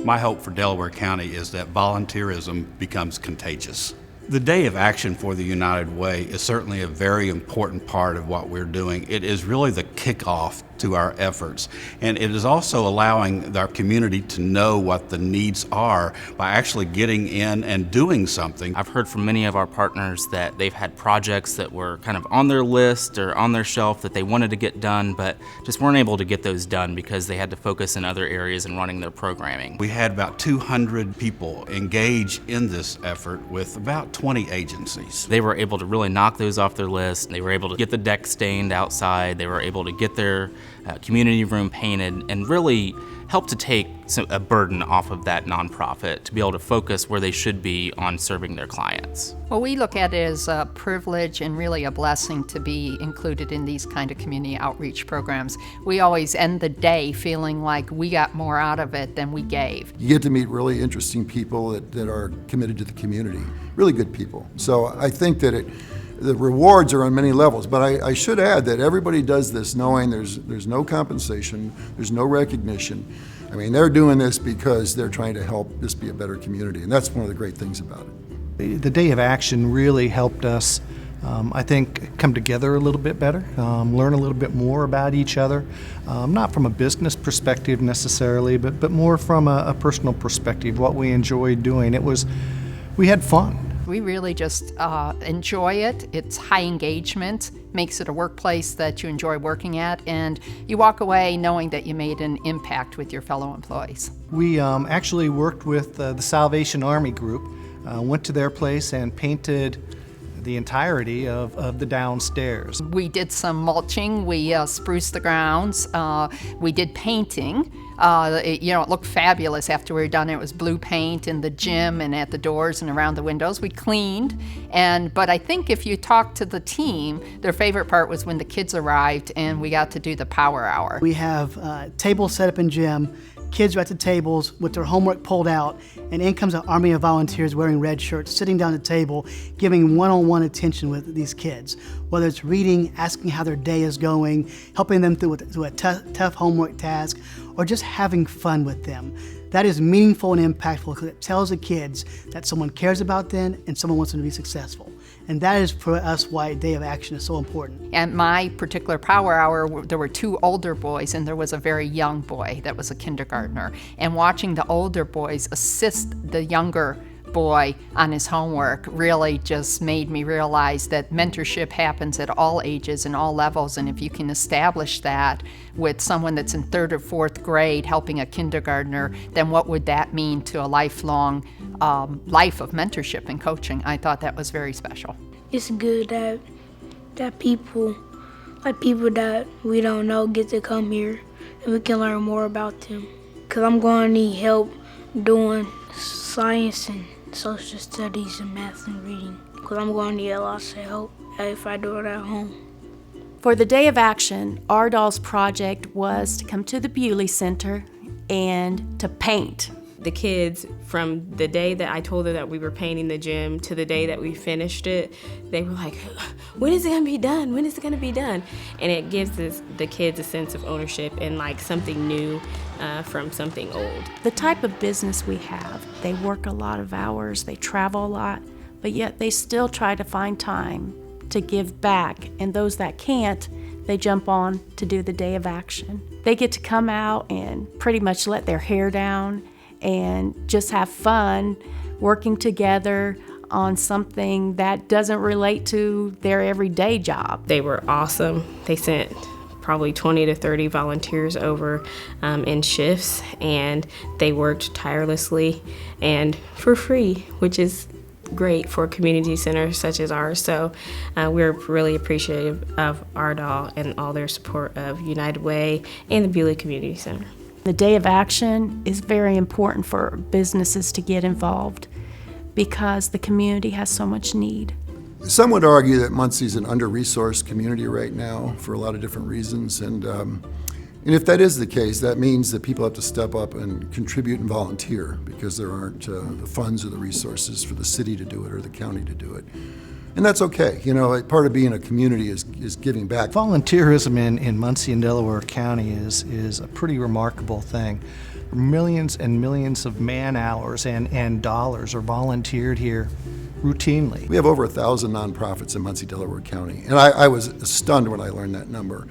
My hope for Delaware County is that volunteerism becomes contagious. The Day of Action for the United Way is certainly a very important part of what we're doing. It is really the kickoff to our efforts, and it is also allowing our community to know what the needs are by actually getting in and doing something. I've heard from many of our partners that they've had projects that were kind of on their list or on their shelf that they wanted to get done, but just weren't able to get those done because they had to focus in other areas and running their programming. We had about 200 people engage in this effort with about 20 agencies. They were able to really knock those off their list. They were able to get the deck stained outside. They were able to get their community room painted and really help to take a burden off of that nonprofit to be able to focus where they should be on serving their clients. Well, we look at it as a privilege and really a blessing to be included in these kind of community outreach programs. We always end the day feeling like we got more out of it than we gave. You get to meet really interesting people that are committed to the community, really good people. So I think that the rewards are on many levels, but I should add that everybody does this knowing there's no compensation, there's no recognition. I mean, they're doing this because they're trying to help this be a better community, and that's one of the great things about it. The Day of Action really helped us, I think, come together a little bit better, learn a little bit more about each other, not from a business perspective necessarily, but more from a personal perspective, what we enjoyed doing. We had fun. We really just enjoy it. It's high engagement, makes it a workplace that you enjoy working at, and you walk away knowing that you made an impact with your fellow employees. We actually worked with the Salvation Army group, went to their place and painted the entirety of the downstairs. We did some mulching, we spruced the grounds, we did painting. It looked fabulous after we were done. It was blue paint in the gym and at the doors and around the windows. We cleaned, but I think if you talk to the team, their favorite part was when the kids arrived and we got to do the power hour. We have tables set up in gym. Kids are at the tables with their homework pulled out, and in comes an army of volunteers wearing red shirts, sitting down at the table, giving one-on-one attention with these kids. Whether it's reading, asking how their day is going, helping them through a tough homework task, or just having fun with them. That is meaningful and impactful because it tells the kids that someone cares about them and someone wants them to be successful. And that is for us why Day of Action is so important. At my particular power hour, there were 2 older boys and there was a very young boy that was a kindergartner. And watching the older boys assist the younger boy on his homework really just made me realize that mentorship happens at all ages and all levels, and if you can establish that with someone that's in 3rd or 4th grade helping a kindergartner, then what would that mean to a lifelong life of mentorship and coaching? I thought that was very special. It's good that people that we don't know get to come here and we can learn more about them, because I'm going to need help doing science and social studies and math and reading, because I'm going to need a lot of help if I do it at home. For the Day of Action, Ardall's project was to come to the Bewley Center and to paint. The kids, from the day that I told them that we were painting the gym to the day that we finished it, they were like, when is it going to be done? When is it going to be done? And it gives the kids a sense of ownership and like something new from something old. The type of business we have, they work a lot of hours, they travel a lot, but yet they still try to find time to give back. And those that can't, they jump on to do the Day of Action. They get to come out and pretty much let their hair down and just have fun working together on something that doesn't relate to their everyday job. They were awesome. They sent probably 20 to 30 volunteers over in shifts, and they worked tirelessly and for free, which is great for a community center such as ours. So we're really appreciative of Ardall and all their support of United Way and the Bewley Community Center. The Day of Action is very important for businesses to get involved because the community has so much need. Some would argue that Munsie's an under-resourced community right now for a lot of different reasons, and if that is the case, that means that people have to step up and contribute and volunteer because there aren't the funds or the resources for the city to do it or the county to do it. And that's okay. You know, part of being a community is giving back. Volunteerism in Muncie and Delaware County is a pretty remarkable thing. Millions and millions of man hours and dollars are volunteered here routinely. We have over 1,000 nonprofits in Muncie, Delaware County, and I was stunned when I learned that number.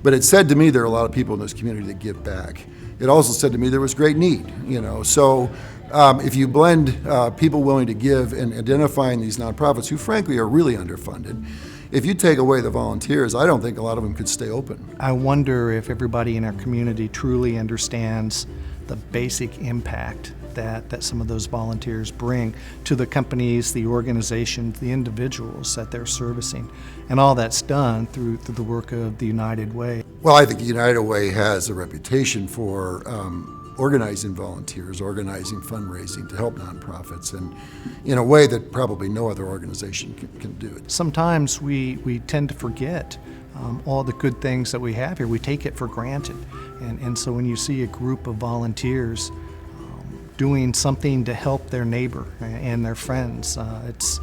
But it said to me there are a lot of people in this community that give back. It also said to me there was great need, you know. So if you blend people willing to give and identifying these nonprofits who frankly are really underfunded, if you take away the volunteers, I don't think a lot of them could stay open. I wonder if everybody in our community truly understands the basic impact that some of those volunteers bring to the companies, the organizations, the individuals that they're servicing. And all that's done through the work of the United Way. Well, I think the United Way has a reputation for organizing volunteers, organizing fundraising to help nonprofits, and in a way that probably no other organization can do it. Sometimes we tend to forget all the good things that we have here. We take it for granted. And so when you see a group of volunteers doing something to help their neighbor and their friends, it's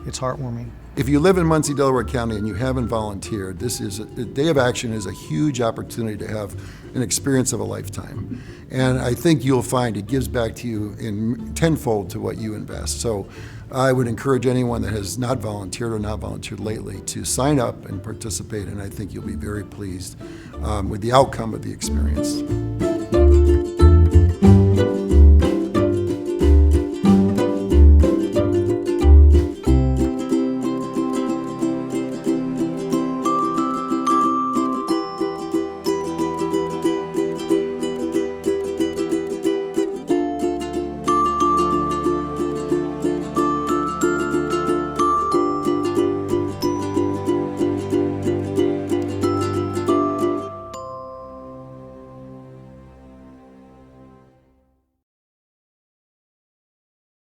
heartwarming. If you live in Muncie, Delaware County and you haven't volunteered, the Day of Action is a huge opportunity to have an experience of a lifetime. And I think you'll find it gives back to you in tenfold to what you invest. So I would encourage anyone that has not volunteered or not volunteered lately to sign up and participate, and I think you'll be very pleased with the outcome of the experience.